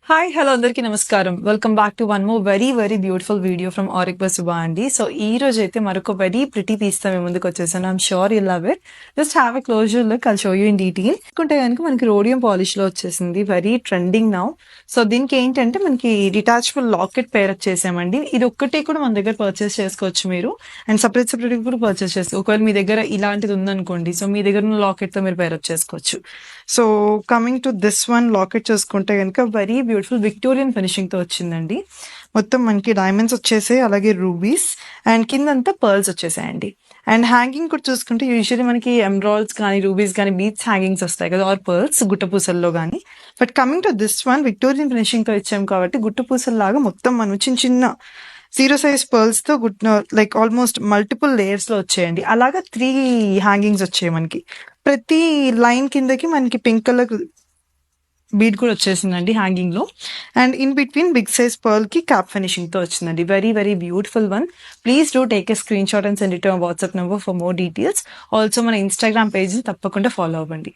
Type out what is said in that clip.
Hi hello అందరికీ నమస్కారం. Welcome back to one more very beautiful video from auric by Suba అండి. So ఈ రోజు అయితే మరొక వెరీ ప్రిటీ పీస్ తో మేము ముందుకు వచ్చేసాను. I'm sure you love it. Just have a closer look, I'll show you in detail. అనుకుంటే కనుక మనకి రోడియం పాలిష్ లో వచ్చేసింది, వెరీ ట్రెండింగ్ నౌ. సో దీనికి ఏంటంటే మనకి డిటాచబుల్ లాకెట్ పేర్ చేసామండి. ఇది ఒక్కటే కూడా మన దగ్గర పర్చేస్ చేసుకోవచ్చు మీరు, అండ్ సపరేట్ కూడా పర్చేస్ చేసుకోవచ్చు. ఒకవేళ మీ దగ్గర ఇలాంటిది ఉందనుకోండి, సో మీ దగ్గర ఉన్న లాకెట్ తో మీరు పేరప్ చేసుకోవచ్చు. So coming to this one locket చూసుకుంటే కనుక వెరీ బ్యూటిఫుల్ విక్టోరియన్ ఫినిషింగ్ తో వచ్చిందండి. మొత్తం మనకి డైమండ్స్ వచ్చేసాయి, అలాగే రూబీస్, అండ్ కిందంతా పర్ల్స్ వచ్చేసాయండి. అండ్ హ్యాంగింగ్ కూడా చూసుకుంటే యూజువల్లీ మనకి ఎమరాల్డ్స్ కానీ రూబీస్ కానీ బీట్స్ హ్యాంగింగ్స్ వస్తాయి కదా, ఆర్ పర్ల్స్ గుట్టపూసల్లో కానీ. But coming to this one Victorian finishing తో ఇచ్చాం కాబట్టి గుట్టపూసల్లాగా మొత్తం మనం చిన్న చిన్న జీరో సైజ్ పర్ల్స్ తో లైక్ ఆల్మోస్ట్ మల్టిపుల్ లేయర్స్ లో వచ్చాయండి. అలాగా 3 హ్యాంగింగ్స్ వచ్చాయి మనకి. ప్రతి లైన్ కిందకి మనకి పింక్ కలర్ బీడ్ కూడా వచ్చేసిందండి హ్యాంగింగ్ లో. And in between big size pearl కి క్యాప్ ఫినిషింగ్ తో వచ్చిందండి. Very beautiful one. Please do take a screenshot and send it to WhatsApp number for more details. Also మన Instagram page తప్పకుండా follow అవ్వండి.